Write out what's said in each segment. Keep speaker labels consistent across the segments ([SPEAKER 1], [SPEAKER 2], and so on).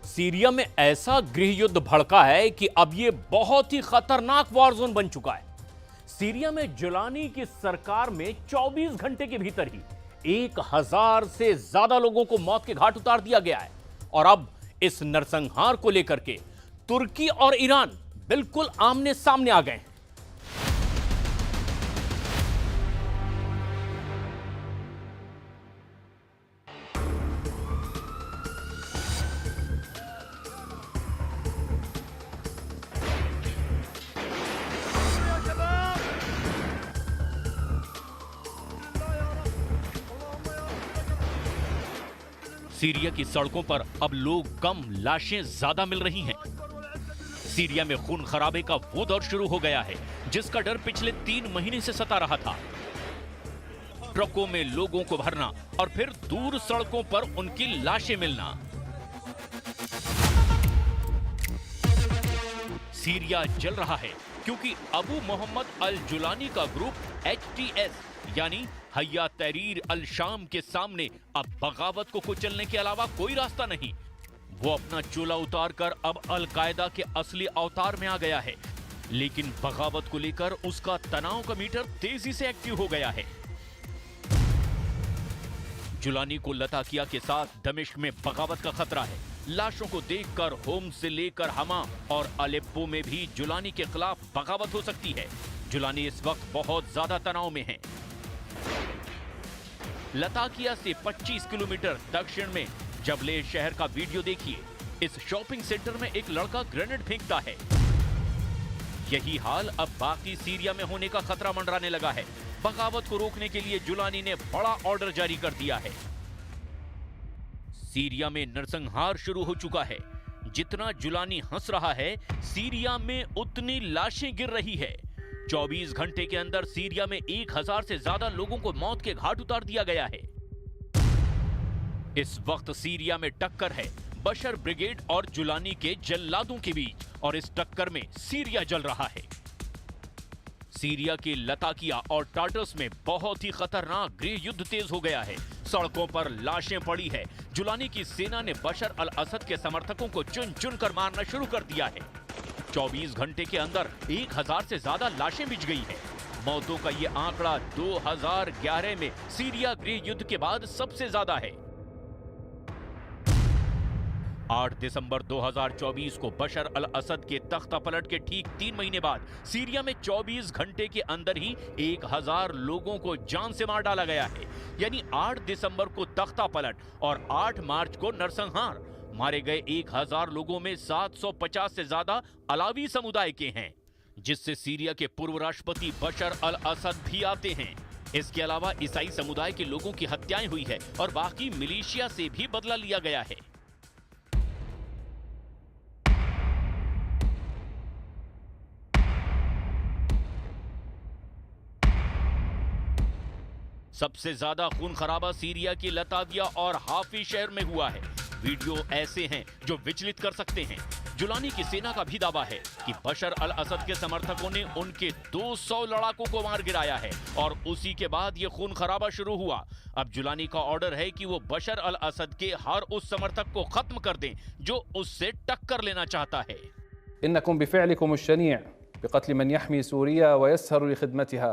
[SPEAKER 1] Syria में ऐसा गृह युद्ध भड़का है कि अब यह बहुत ही खतरनाक वॉर जोन बन चुका है। सीरिया में जुलानी की सरकार में 24 घंटे के भीतर ही 1000 से ज्यादा लोगों को मौत के घाट उतार दिया गया है। और अब इस नरसंहार को लेकर के तुर्की और ईरान बिल्कुल आमने सामने आ गए हैं। सीरिया की सड़कों पर अब लोग कम, लाशें ज्यादा मिल रही हैं। सीरिया में खून खराबे का वो दौर शुरू हो गया है जिसका डर पिछले 3 महीने से सता रहा था। ट्रकों में लोगों को भरना और फिर दूर सड़कों पर उनकी लाशें मिलना। सीरिया जल रहा है क्योंकि अबू मोहम्मद अल जुलानी का ग्रुप HTS यानी हय्या तहरीर अल शाम के सामने अब बगावत को कुचलने के अलावा कोई रास्ता नहीं। वो अपना चोला उतारकर अब अल कायदा के असली अवतार में आ गया है, लेकिन बगावत को लेकर उसका तनाव का मीटर तेजी से एक्टिव हो गया है। जुलानी को लताकिया के साथ दमिश्क में बगावत का खतरा है। लाशों को देखकर होम्स से लेकर हमा और अलेप्पो में भी जुलानी के खिलाफ बगावत हो सकती है। जुलानी इस वक्त बहुत ज्यादा तनाव में है। लताकिया से 25 किलोमीटर दक्षिण में जबले शहर का वीडियो देखिए। इस शॉपिंग सेंटर में एक लड़का ग्रेनेड फेंकता है। यही हाल अब बाकी सीरिया में होने का खतरा मंडराने लगा है। बगावत को रोकने के लिए जुलानी ने बड़ा ऑर्डर जारी कर दिया है। सीरिया में नरसंहार शुरू हो चुका है। जितना जुलानी हंस रहा है, सीरिया में उतनी लाशें गिर रही है। 24 घंटे के अंदर सीरिया में 1000 से ज्यादा लोगों को मौत के घाट उतार दिया गया है। इस वक्त सीरिया में टक्कर है बशर ब्रिगेड और जुलानी के जल्लादों के बीच, और इस टक्कर में सीरिया जल रहा है। सीरिया के लताकिया और टार्टस में बहुत ही खतरनाक गृह युद्ध तेज हो गया है। सड़कों पर लाशें पड़ी है। जुलानी की सेना ने बशर अल असद के समर्थकों को चुन चुन कर मारना शुरू कर दिया है। 24 घंटे के अंदर 1000 से ज्यादा लाशें बिछ गई है। मौतों का यह आंकड़ा 2011 में सीरिया गृह युद्ध के बाद सबसे ज्यादा है। 8 दिसंबर 2024 को बशर अल असद के तख्ता पलट के ठीक 3 महीने बाद सीरिया में 24 घंटे के अंदर ही 1000 लोगों को जान से मार डाला गया है। यानी 8 दिसंबर को तख्ता पलट और 8 मार्च को नरसंहार। मारे गए 1000 लोगों में 750 से ज्यादा अलावी समुदाय के हैं, जिससे सीरिया के पूर्व राष्ट्रपति बशर अल असद भी आते हैं। इसके अलावा ईसाई समुदाय के लोगों की हत्याएं हुई है और बाकी मिलिशिया से भी बदला लिया गया है। सबसे ज्यादा खून खराबा सीरिया की लताकिया और हाफी शहर में हुआ है। वीडियो ऐसे हैं जो विचलित कर सकते हैं। जुलानी की सेना का भी दावा है कि बशर अल असद के समर्थकों ने उनके 200 लड़ाकों को मार गिराया है और उसी के बाद ये खून खराबा शुरू हुआ। अब जुलानी का ऑर्डर है कि वो बशर अल असद के हर उस समर्थक को खत्म कर दें जो उससे टक्कर लेना चाहता है।
[SPEAKER 2] इन्नकुम बिफ़िअलिकुम अश-शनीअ बिक़त्ल मन यहमी सूरिया व यसहरु लिखिदमतिहा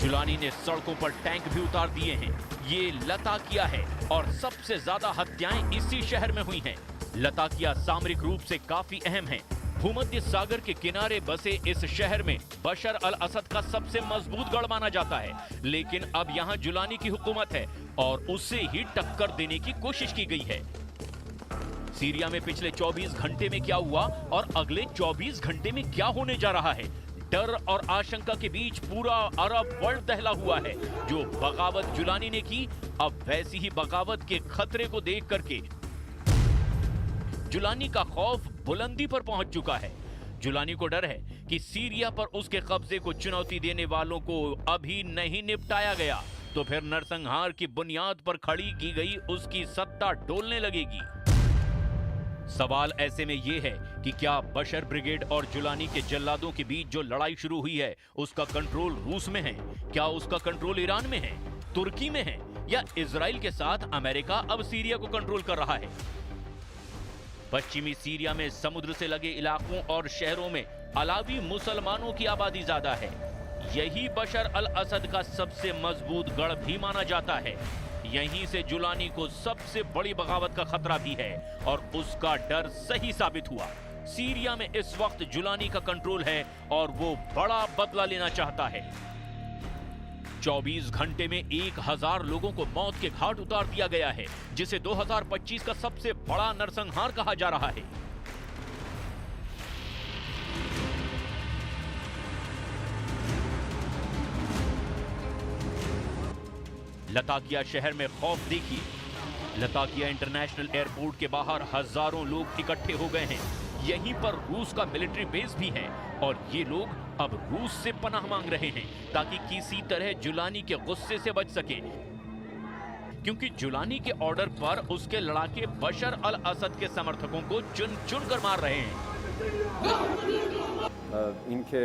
[SPEAKER 1] जुलानी ने सड़कों पर टैंक भी उतार दिए हैं। ये लताकिया है और सबसे ज्यादा हत्याएं इसी शहर में हुई हैं। लताकिया सामरिक रूप से काफी अहम है। भूमध्य सागर के किनारे बसे इस शहर में बशर अल असद का सबसे मजबूत गढ़ माना जाता है, लेकिन अब यहाँ जुलानी की हुकूमत है और उससे ही टक्कर देने की कोशिश की गई है। सीरिया में पिछले 24 घंटे में क्या हुआ और अगले 24 घंटे में क्या होने जा रहा है, डर और आशंका के बीच पूरा अरब वर्ल्ड दहला हुआ है। जो बगावत जुलानी ने की, अब वैसी ही बगावत के खतरे को देख करके जुलानी का खौफ बुलंदी पर पहुंच चुका है। जुलानी को डर है कि सीरिया पर उसके कब्जे को चुनौती देने वालों को अभी नहीं निपटाया गया तो फिर नरसंहार की बुनियाद पर खड़ी की गई उसकी सत्ता डोलने लगेगी। सवाल ऐसे में यह है कि क्या बशर ब्रिगेड और जुलानी के जल्लादों के बीच जो लड़ाई शुरू हुई है उसका कंट्रोल रूस में है, क्या उसका कंट्रोल ईरान में है, तुर्की में है, या इजराइल के साथ अमेरिका अब सीरिया को कंट्रोल कर रहा है। पश्चिमी सीरिया में समुद्र से लगे इलाकों और शहरों में अलावी मुसलमानों की आबादी ज्यादा है। यही बशर अल असद का सबसे मजबूत गढ़ भी माना जाता है। यहीं से जुलानी को सबसे बड़ी बगावत का खतरा भी है और उसका डर सही साबित हुआ। सीरिया में इस वक्त जुलानी का कंट्रोल है और वो बड़ा बदला लेना चाहता है। 24 घंटे में 1000 लोगों को मौत के घाट उतार दिया गया है, जिसे 2025 का सबसे बड़ा नरसंहार कहा जा रहा है। लताकिया शहर में खौफ देखिए। लताकिया इंटरनेशनल एयरपोर्ट के बाहर हजारों लोग इकट्ठे हो गए हैं। यहीं पर रूस का मिलिट्री बेस भी है और ये लोग अब रूस से पनाह मांग रहे हैं ताकि किसी तरह जुलानी के गुस्से से बच सके, क्योंकि जुलानी के ऑर्डर पर उसके लड़ाके बशर अल असद के समर्थकों को चुन चुन कर मार रहे हैं।
[SPEAKER 3] इनके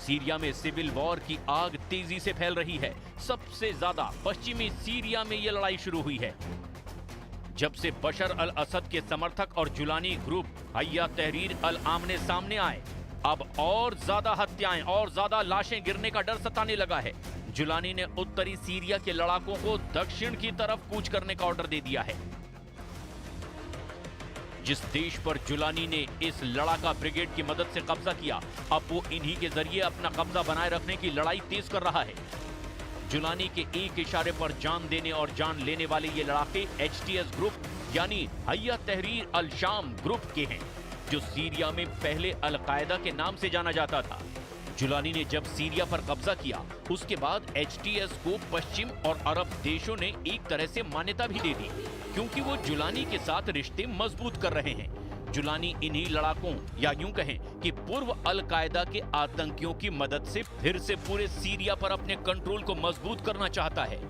[SPEAKER 1] सीरिया में सिविल वॉर की आग तेजी से फैल रही है। सबसे ज्यादा पश्चिमी सीरिया में यह लड़ाई शुरू हुई है जब से बशर अल असद के समर्थक और जुलानी ग्रुप हय्या तहरीर अल आमने सामने आए। अब और ज्यादा हत्याएं और ज्यादा लाशें गिरने का डर सताने लगा है। जुलानी ने उत्तरी सीरिया के लड़ाकों को दक्षिण की तरफ कूच करने का ऑर्डर दे दिया है। जिस देश पर जुलानी ने इस लड़ाका ब्रिगेड की मदद से कब्जा किया, अब वो इन्हीं के जरिए अपना कब्जा बनाए रखने की लड़ाई तेज कर रहा है। जुलानी के एक इशारे पर जान देने और जान लेने वाले ये लड़ाके HTS ग्रुप यानी हय्या तहरीर अल शाम ग्रुप के हैं, जो सीरिया में पहले अल कायदा के नाम से जाना जाता था। जुलानी ने जब सीरिया पर कब्जा किया, उसके बाद HTS को पश्चिम और अरब देशों ने एक तरह से मान्यता भी दे दी, क्योंकि वो जुलानी के साथ रिश्ते मजबूत कर रहे हैं। जुलानी इन्हीं लड़ाकों या यूं कहें कि पूर्व अल कायदा के आतंकियों की मदद से फिर से पूरे सीरिया पर अपने कंट्रोल को मजबूत करना चाहता है।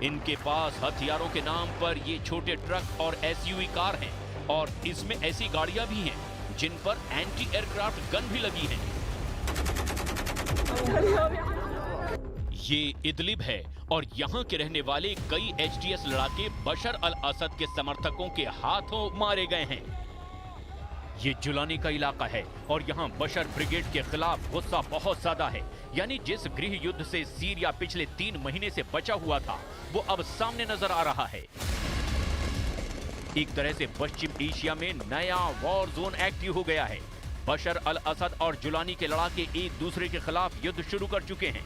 [SPEAKER 1] इनके पास हथियारों के नाम पर ये छोटे ट्रक और SUV कार हैं और इसमें ऐसी गाड़ियां भी हैं जिन पर एंटी एयरक्राफ्ट गन भी लगी हैं। ये इदलिब है और यहाँ के रहने वाले कई HTS लड़ाके बशर अल असद के समर्थकों के हाथों मारे गए हैं। ये जुलानी का इलाका है और यहाँ बशर ब्रिगेड के खिलाफ गुस्सा बहुत ज्यादा है। यानी जिस गृह युद्ध से सीरिया पिछले 3 महीने से बचा हुआ था, वो अब सामने नजर आ रहा है। एक तरह से पश्चिम एशिया में नया वॉर जोन एक्टिव हो गया है। बशर अल असद और जुलानी के लड़ाके एक दूसरे के खिलाफ युद्ध शुरू कर चुके हैं।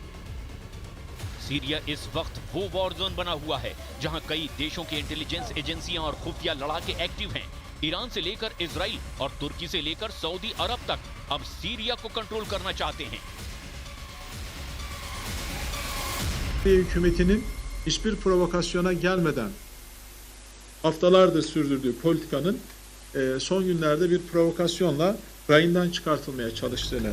[SPEAKER 1] सीरिया इस वक्त वो वॉर जोन बना हुआ है जहां कई देशों की इंटेलिजेंस एजेंसियां और खुफिया लड़ाके एक्टिव हैं। ईरान से लेकर इजराइल और तुर्की से लेकर सऊदी अरब तक अब सीरिया को कंट्रोल करना चाहते हैं।
[SPEAKER 4] Hükümetinin hiçbir provokasyona gelmeden haftalardır sürdürdüğü politikanın son günlerde bir provokasyonla rayından çıkartılmaya çalıştığını.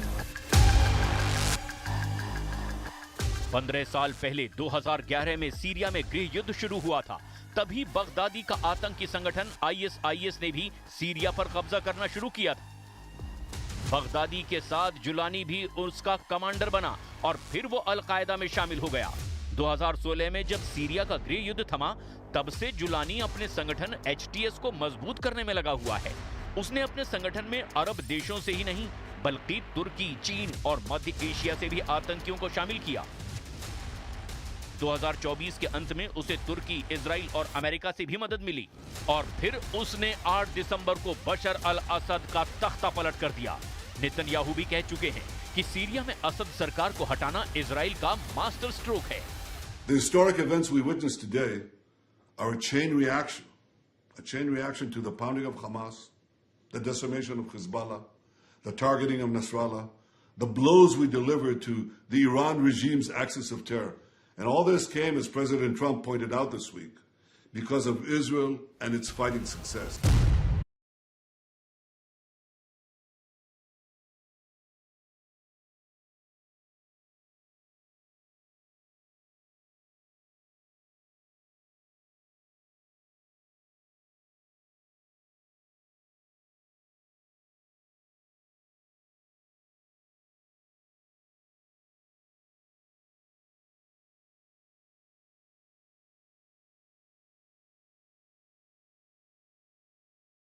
[SPEAKER 1] 15 साल पहले 2011 में सीरिया में गृह युद्ध शुरू हुआ था। तभी बगदादी का आतंकी संगठन ISIS ने भी सीरिया पर कब्जा करना शुरू किया था। बगदादी के साथ जुलानी भी उसका कमांडर बना और फिर वो अल कायदा में शामिल हो गया। 2016 में जब सीरिया का गृह युद्ध थमा, तब से जुलानी अपने संगठन HTS को मजबूत करने में लगा हुआ है। उसने अपने संगठन में अरब देशों से ही नहीं बल्कि तुर्की, चीन और मध्य एशिया से भी आतंकियों को शामिल किया। 2024 के अंत में उसे तुर्की, इजराइल और अमेरिका से भी मदद मिली और फिर उसने 8 दिसंबर को बशर अल असद का तख्ता पलट कर दिया। नेतन्याहू भी कह चुके हैं कि सीरिया में असद सरकार को हटाना इजराइल का मास्टर स्ट्रोक है।
[SPEAKER 5] The historic events we witnessed today are a chain reaction to the pounding of Hamas, the decimation of Hezbollah, the targeting of Nasrallah, the blows we delivered to the Iran regime's axis of terror. And all this came, as President Trump pointed out this week, because of Israel and its fighting success.